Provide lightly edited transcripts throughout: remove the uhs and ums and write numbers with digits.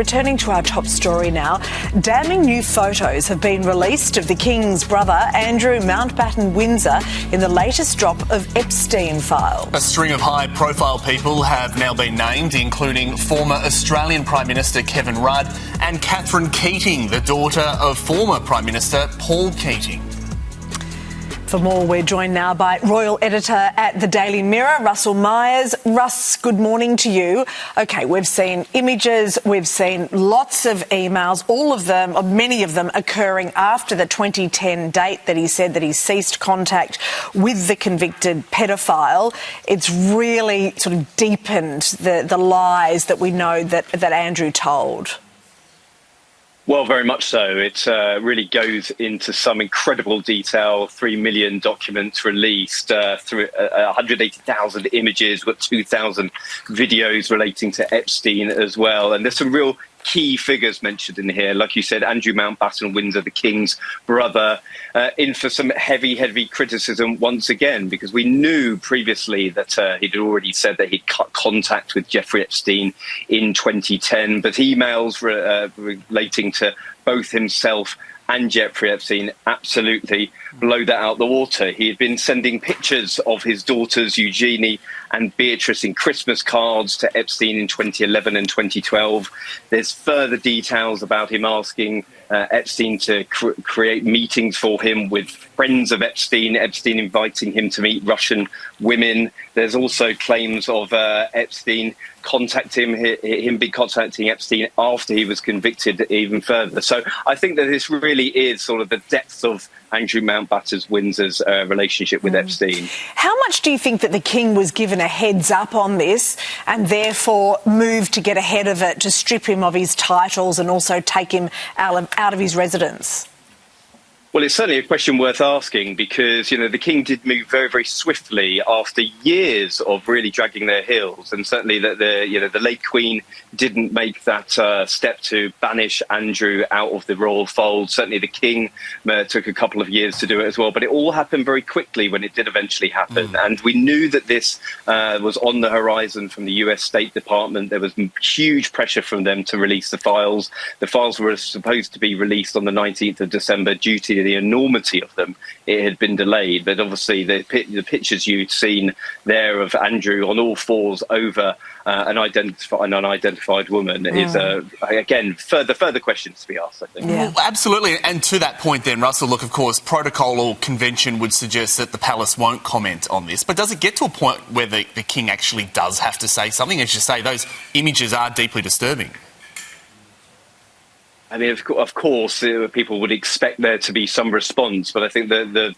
returning to our top story now. Damning new photos have been released of the King's brother, Andrew Mountbatten Windsor, in the latest drop of Epstein files. A string of high-profile people have now been named, including former Australian Prime Minister Kevin Rudd and Catherine Keating, the daughter of former Prime Minister Paul Keating. For more, we're joined now by Royal Editor at the Daily Mirror, Russell Myers. Russ, good morning to you. OK, we've seen images, we've seen lots of emails, all of them, or many of them, occurring after the 2010 date that he said that he ceased contact with the convicted pedophile. It's really sort of deepened the lies that we know that Andrew told. Well, very much so. It really goes into some incredible detail. 3 million documents released, through 180,000 images, we've got 2,000 videos relating to Epstein as well. And there's some real key figures mentioned in here. Like you said, Andrew Mountbatten Windsor, the King's brother, in for some heavy criticism once again, because we knew previously that he'd already said that he'd cut contact with Jeffrey Epstein in 2010, but emails relating to both himself and Jeffrey Epstein absolutely blow that out the water. He had been sending pictures of his daughters Eugenie and Beatrice in Christmas cards to Epstein in 2011 and 2012. There's further details about him asking Epstein to create meetings for him with friends of Epstein inviting him to meet Russian women. There's also claims of Epstein contacting Epstein after he was convicted even further. So I think that this really is sort of the depth of Andrew Mountbatten Windsor's relationship with Epstein. How much do you think that the King was given a heads up on this and therefore moved to get ahead of it, to strip him of his titles and also take him out of his residence? Well, it's certainly a question worth asking because, you know, the King did move very swiftly after years of really dragging their heels. And certainly the late Queen didn't make that step to banish Andrew out of the royal fold. Certainly the King took a couple of years to do it as well. But it all happened very quickly when it did eventually happen. And we knew that this was on the horizon from the US State Department. There was huge pressure from them to release the files. The files were supposed to be released on the 19th of December due to the enormity of them. It had been delayed, but obviously the pictures you'd seen there of Andrew on all fours over an unidentified woman is again further questions to be asked, I think. Yeah. Well, absolutely. And to that point then, Russell, look, of course, protocol or convention would suggest that the palace won't comment on this, but does it get to a point where the King actually does have to say something? As you say, those images are deeply disturbing. I mean, of course, people would expect there to be some response, but I think the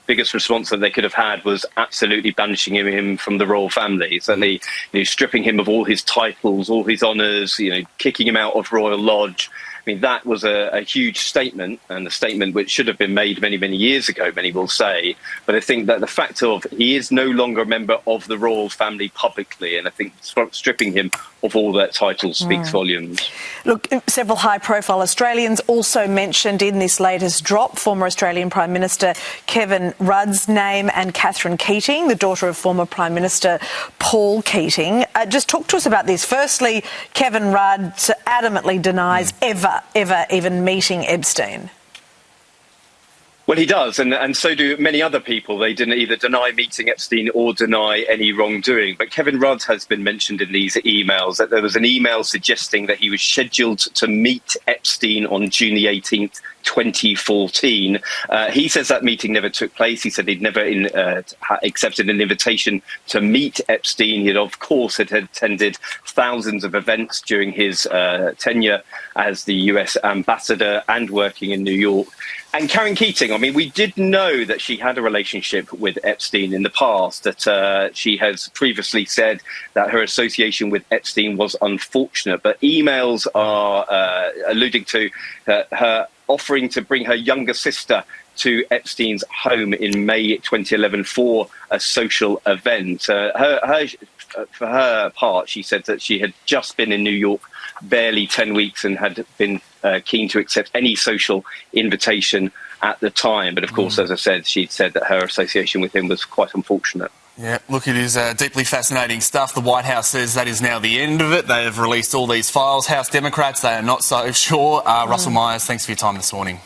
biggest response that they could have had was absolutely banishing him from the royal family, certainly, you know, stripping him of all his titles, all his honours, you know, kicking him out of Royal Lodge. I mean, that was a huge statement, and a statement which should have been made many years ago, many will say. But I think that the fact of he is no longer a member of the royal family publicly, and I think stripping him of all that titles speaks volumes. Look, several high-profile Australians also mentioned in this latest drop, former Australian Prime Minister Kevin Rudd's name and Catherine Keating, the daughter of former Prime Minister Paul Keating. Just talk to us about this. Firstly, Kevin Rudd adamantly denies ever even meeting Epstein. Well, he does, and so do many other people. They didn't either deny meeting Epstein or deny any wrongdoing. But Kevin Rudd has been mentioned in these emails. That there was an email suggesting that he was scheduled to meet Epstein on June the 18th, 2014. He says that meeting never took place. He said he'd never accepted an invitation to meet Epstein. He, of course, had attended thousands of events during his tenure as the US ambassador and working in New York. And Karen Keating, I mean, we did know that she had a relationship with Epstein in the past, that she has previously said that her association with Epstein was unfortunate. But emails are alluding to her offering to bring her younger sister to Epstein's home in May 2011 for a social event. For her part, she said that she had just been in New York barely 10 weeks and had been keen to accept any social invitation at the time. But of course, as I said, she'd said that her association with him was quite unfortunate. Yeah, look, it is deeply fascinating stuff. The White House says that is now the end of it. They have released all these files. House Democrats, they are not so sure. Russell Myers, thanks for your time this morning.